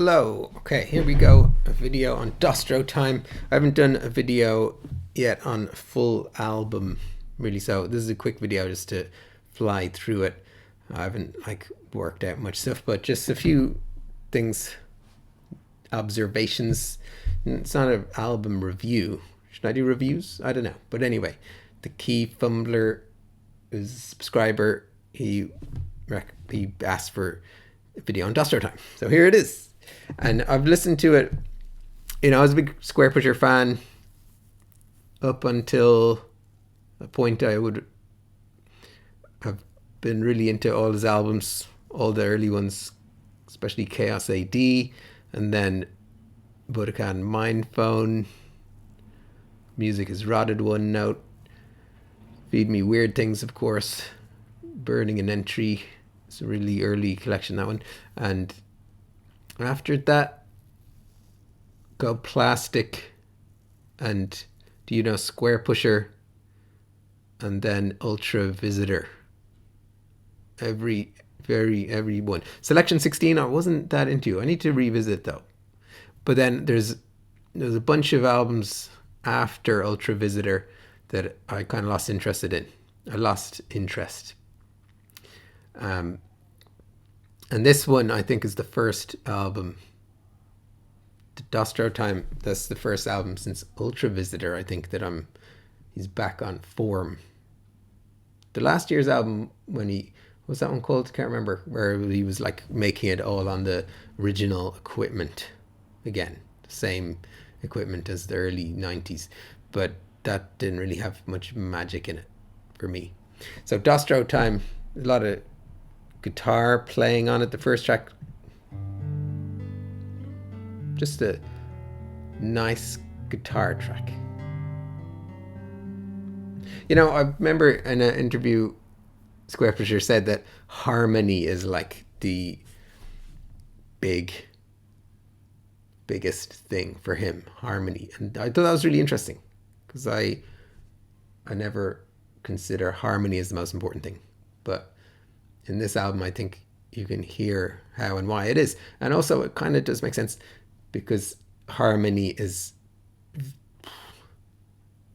Hello. Okay, here we go. A video on Dostrotime. I haven't done a video yet on a full album, really. So this is a quick video just to fly through it. I haven't worked out much stuff, but just a few things, observations. It's not an album review. Should I do reviews? I don't know. But anyway, the Key Fumbler is a subscriber. He asked for a video on Dostrotime. So here it is. And I've listened to it. I was a big Squarepusher fan up until a point I would have been really into all his albums, all the early ones, especially Chaos AD, and then Budokan Mind Phone, Music is Rotted One Note, Feed Me Weird Things, of course, Burning an Entry. It's a really early collection, that one. And after that, go Plastic and Squarepusher, and then Ultra Visitor. Every one. Selection 16 I wasn't that into. I need to revisit though. But then there's a bunch of albums after Ultra Visitor that I kind of lost interest in. And this one I think is the first album. The Dostrotime, that's the first album since Ultra Visitor, I think, that he's back on form. The last year's album, when what's that one called? Can't remember, where he was making it all on the original equipment again, the same equipment as the early 90s, but that didn't really have much magic in it for me. So Dostrotime, a lot of guitar playing on it. The first track, just a nice guitar track. I remember in an interview, Squarepusher said that harmony is the biggest thing for him, harmony. And I thought that was really interesting, because I never consider harmony as the most important thing. But in this album, I think you can hear how and why it is. And also it kind of does make sense, because harmony is,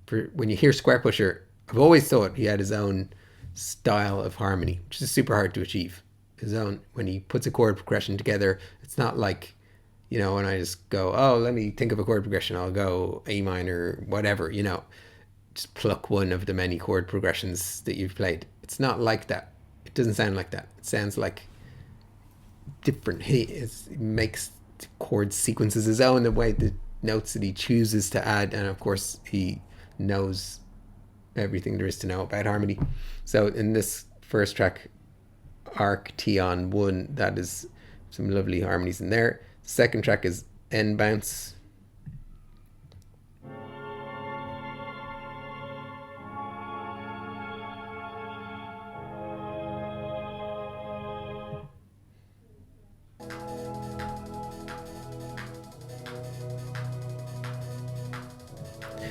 when you hear Squarepusher, I've always thought he had his own style of harmony, which is super hard to achieve. His own, when he puts a chord progression together, it's not like, when I just go, oh, let me think of a chord progression, I'll go A minor, whatever, just pluck one of the many chord progressions that you've played. It's not like that. It doesn't sound like that. It sounds like different. He makes chord sequences his own, the way the notes that he chooses to add, and of course he knows everything there is to know about harmony. So in this first track, Arction 1, that is some lovely harmonies in there. The second track is N Bounce.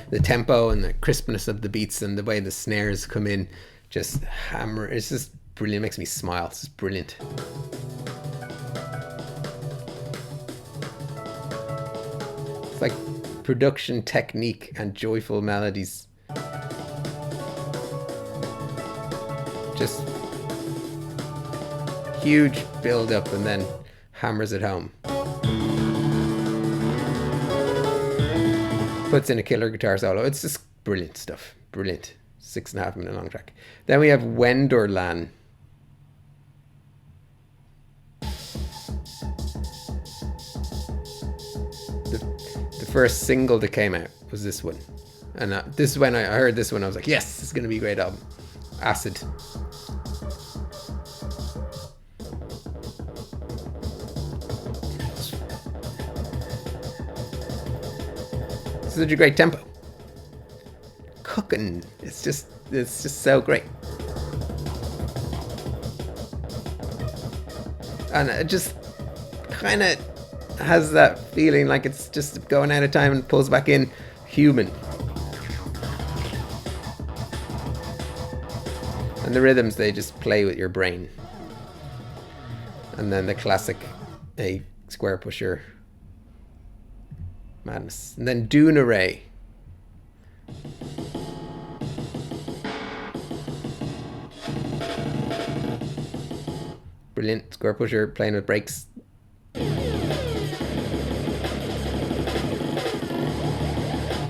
The tempo and the crispness of the beats and the way the snares come in, just hammer. It's just brilliant. It makes me smile. It's just brilliant. It's like production technique and joyful melodies. Just huge build up and then hammers it home. Puts in a killer guitar solo. It's just brilliant stuff. Brilliant. 6.5 minute long track. Then we have Wonderland. The first single that came out was this one. And this is when I heard this one, I was like, yes, it's going to be a great album. Acid. Such a great tempo. Cooking. It's just so great. And it just kind of has that feeling like it's just going out of time and pulls back in, human. And the rhythms, they just play with your brain. And then the classic, a Squarepusher. Madness. And then Dune Array. Brilliant. Squarepusher playing with breaks.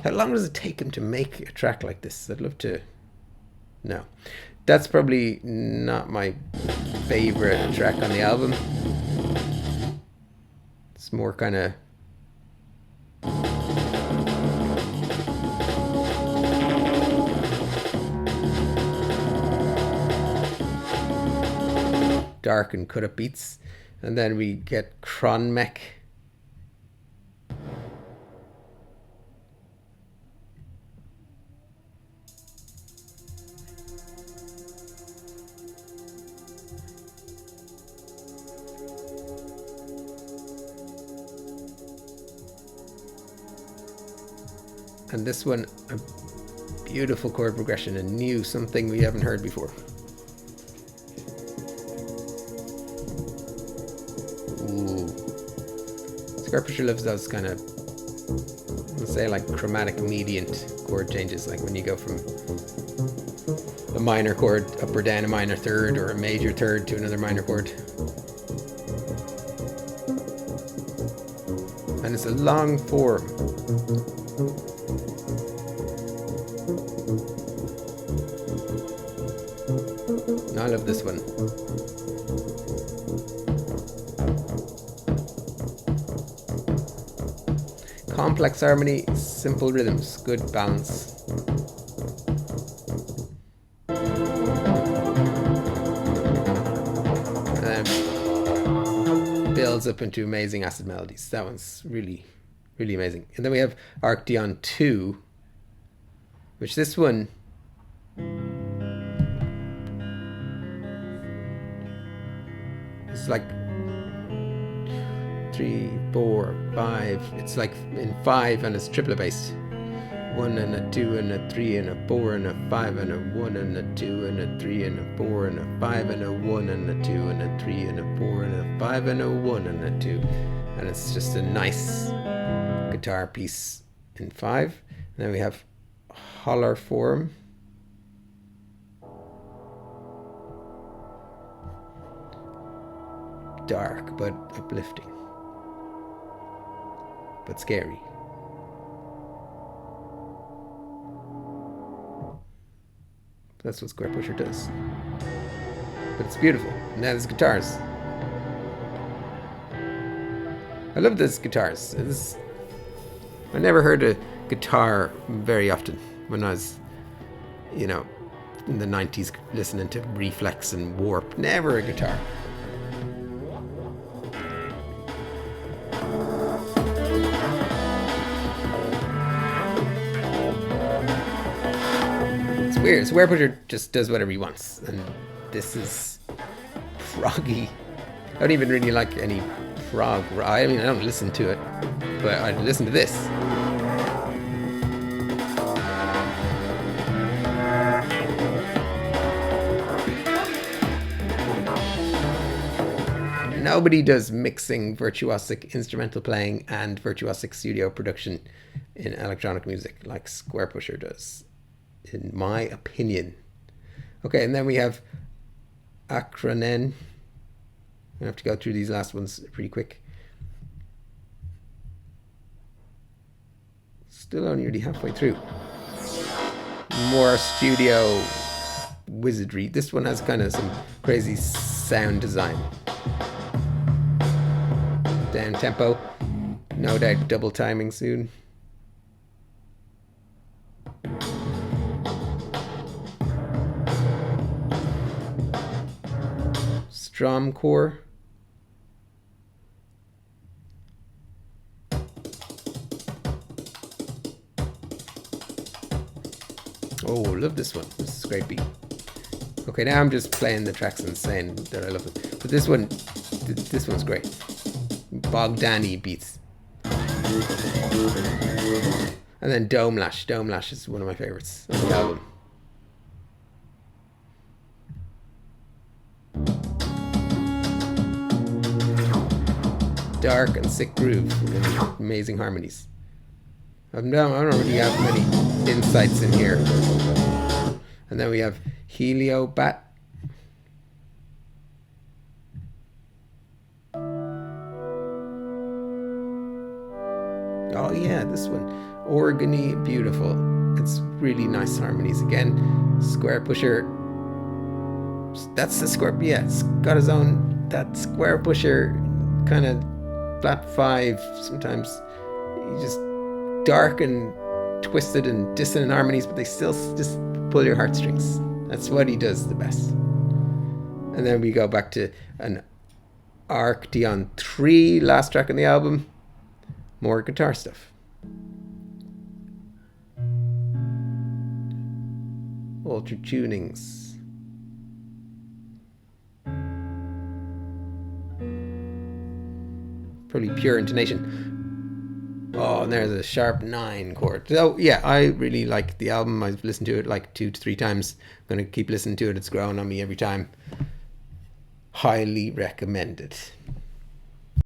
How long does it take him to make a track like this? I'd love to know. That's probably not my favorite track on the album. It's more kind of dark and cut up beats. And then we get Cronmech. And this one, a beautiful chord progression, and new, something we haven't heard before. Ooh. Squarepusher loves those kind of, let's say, like chromatic mediant chord changes, like when you go from a minor chord up or down a minor third or a major third to another minor chord. And it's a long form. I love this one. Complex harmony, simple rhythms, good balance. And then builds up into amazing acid melodies. That one's really, really amazing. And then we have Arcdeon 2, which this one is like 3, 4, 5. It's like in 5 and it's triplet based. 1 and a 2 and a 3 and a 4 and a 5 and a 1 and a 2 and a 3 and a 4 and a 5 and a 1 and a 2 and a 3 and a 4 and a 5 and a 1 and a 2. And it's just a nice guitar piece in 5. And then we have Holler Form. Dark but uplifting, but scary. That's what Squarepusher does. But it's beautiful. And now there's guitars. I love these guitars. I never heard a guitar very often when I was, in the 90s listening to Reflex and Warp. Never a guitar. Weird. Squarepusher just does whatever he wants, and this is proggy. I don't even really like any prog. I mean, I don't listen to it, but I listen to this. Nobody does mixing, virtuosic instrumental playing, and virtuosic studio production in electronic music like Squarepusher does, in my opinion. Okay, and then we have Acronen. I have to go through these last ones pretty quick. Still only nearly halfway through. More studio wizardry. This one has kind of some crazy sound design. Down tempo. No doubt double timing soon. Stromcore. Oh, love this one. This is a great beat. Okay, now I'm just playing the tracks and saying that I love it. But this one's great. Bogdani beats. And then Dome Lash. Dome Lash is one of my favorites on the album. dark and sick groove and amazing harmonies. I don't really have many insights in here. And then we have Heliobat. Oh yeah, this one. Organy, beautiful. It's really nice harmonies again. Squarepusher. That's the Square. Yeah, it's got his own. That Squarepusher kind of flat 5. Sometimes you just dark and twisted and dissonant harmonies, but they still just pull your heartstrings. That's what he does the best. And then we go back to an Arcteon 3, last track on the album. More guitar stuff. Altered tunings. Pretty pure intonation. Oh, and there's a sharp 9 chord. So yeah, I really like the album. I've listened to it like 2 to 3 times. I'm going to keep listening to it. It's growing on me every time. Highly recommended.